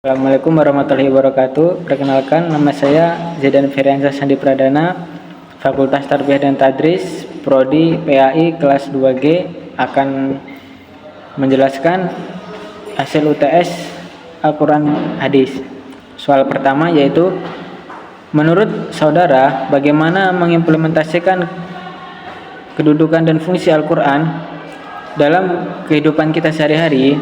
Assalamualaikum warahmatullahi wabarakatuh. Perkenalkan, nama saya Zaidan Firiansyah Sandi Pradana, Fakultas Tarbiyah dan Tadris, Prodi PAI kelas 2G, akan menjelaskan hasil UTS Al-Quran Hadis. Soal pertama yaitu, menurut saudara, bagaimana mengimplementasikan kedudukan dan fungsi Al-Quran dalam kehidupan kita sehari-hari?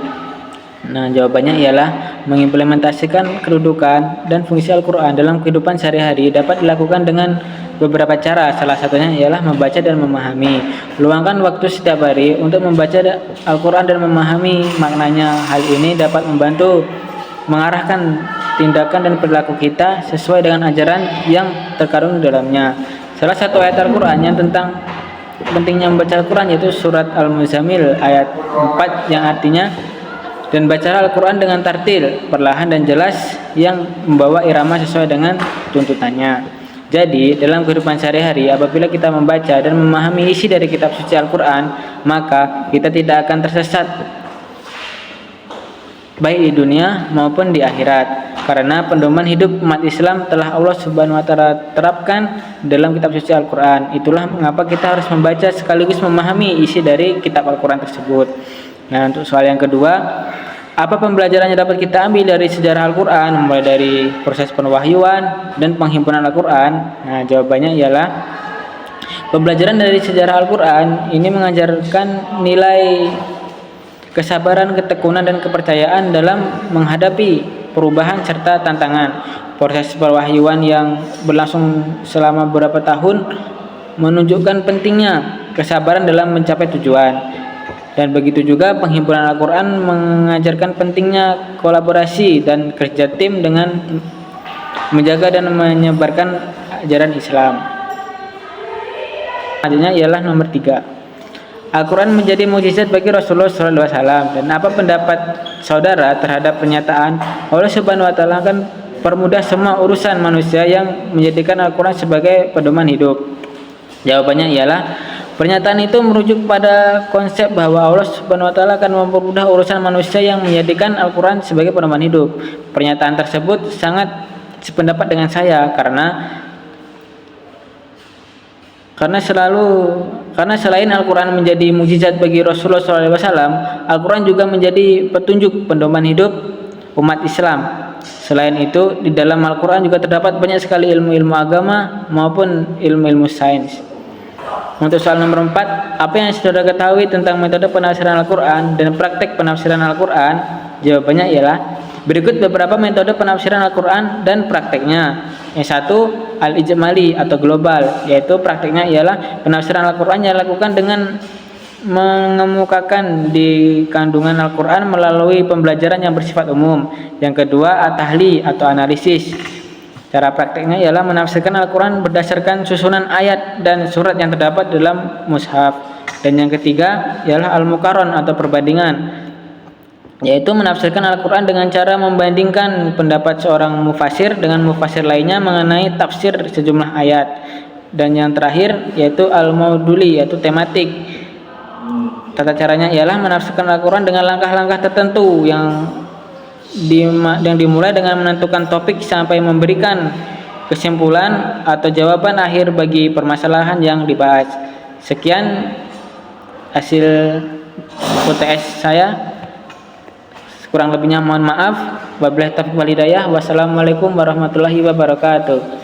Nah, jawabannya ialah mengimplementasikan kedudukan dan fungsi Al-Quran dalam kehidupan sehari-hari dapat dilakukan dengan beberapa cara. Salah satunya ialah membaca dan memahami. Luangkan waktu setiap hari untuk membaca Al-Quran dan memahami maknanya. Hal ini dapat membantu mengarahkan tindakan dan perilaku kita sesuai dengan ajaran yang terkandung di dalamnya. Salah satu ayat Al-Quran yang tentang pentingnya membaca Al-Quran yaitu surat Al-Muzammil ayat 4 yang artinya, dan bacalah Al-Quran dengan tartil, perlahan dan jelas, yang membawa irama sesuai dengan tuntutannya. Jadi, dalam kehidupan sehari-hari, apabila kita membaca dan memahami isi dari kitab suci Al-Quran, maka kita tidak akan tersesat, baik di dunia maupun di akhirat. Karena pedoman hidup umat Islam telah Allah Subhanahu wa Ta'ala terapkan dalam kitab suci Al-Quran. Itulah mengapa kita harus membaca sekaligus memahami isi dari kitab Al-Quran tersebut. Nah, untuk soal yang kedua, apa pembelajaran yang dapat kita ambil dari sejarah Al-Quran, mulai dari proses penwahyuan dan penghimpunan Al-Quran? Nah, jawabannya ialah, pembelajaran dari sejarah Al-Quran ini mengajarkan nilai kesabaran, ketekunan, dan kepercayaan dalam menghadapi perubahan serta tantangan. Proses penwahyuan yang berlangsung selama beberapa tahun menunjukkan pentingnya kesabaran dalam mencapai tujuan. Dan begitu juga penghimpunan Al-Quran mengajarkan pentingnya kolaborasi dan kerja tim dengan menjaga dan menyebarkan ajaran Islam. Selanjutnya ialah nomor 3. Al-Quran menjadi mukjizat bagi Rasulullah SAW. Dan apa pendapat saudara terhadap pernyataan Allah Subhanahu wa Ta'ala akan permudah semua urusan manusia yang menjadikan Al-Quran sebagai pedoman hidup? Jawabannya ialah, pernyataan itu merujuk pada konsep bahwa Allah Subhanahu wa Ta'ala akan mempermudah urusan manusia yang menjadikan Al-Quran sebagai pedoman hidup. Pernyataan tersebut sangat sependapat dengan saya karena selain Al-Quran menjadi mukjizat bagi Rasulullah SAW, Al-Quran juga menjadi petunjuk pedoman hidup umat Islam. Selain itu, di dalam Al-Quran juga terdapat banyak sekali ilmu-ilmu agama maupun ilmu-ilmu sains. Untuk soal nomor 4, apa yang saudara ketahui tentang metode penafsiran Al-Quran dan praktek penafsiran Al-Quran? Jawabannya ialah, berikut beberapa metode penafsiran Al-Quran dan prakteknya. Yang satu, al-ijmali atau global, yaitu prakteknya ialah penafsiran Al-Quran yang dilakukan dengan mengemukakan di kandungan Al-Quran melalui pembelajaran yang bersifat umum. Yang kedua, at-tahli atau analisis. Cara prakteknya ialah menafsirkan Al-Quran berdasarkan susunan ayat dan surat yang terdapat dalam mushaf. Dan yang ketiga ialah al-muqaron atau perbandingan, yaitu menafsirkan Al-Quran dengan cara membandingkan pendapat seorang mufasir dengan mufasir lainnya mengenai tafsir sejumlah ayat. Dan yang terakhir yaitu al-mauduli, yaitu tematik. Tata caranya ialah menafsirkan Al-Quran dengan langkah-langkah tertentu yang dimulai dengan menentukan topik sampai memberikan kesimpulan atau jawaban akhir bagi permasalahan yang dibahas. Sekian hasil UTS saya. Kurang lebihnya mohon maaf. Wabillahi taufiq wal hidayah. Wassalamualaikum warahmatullahi wabarakatuh.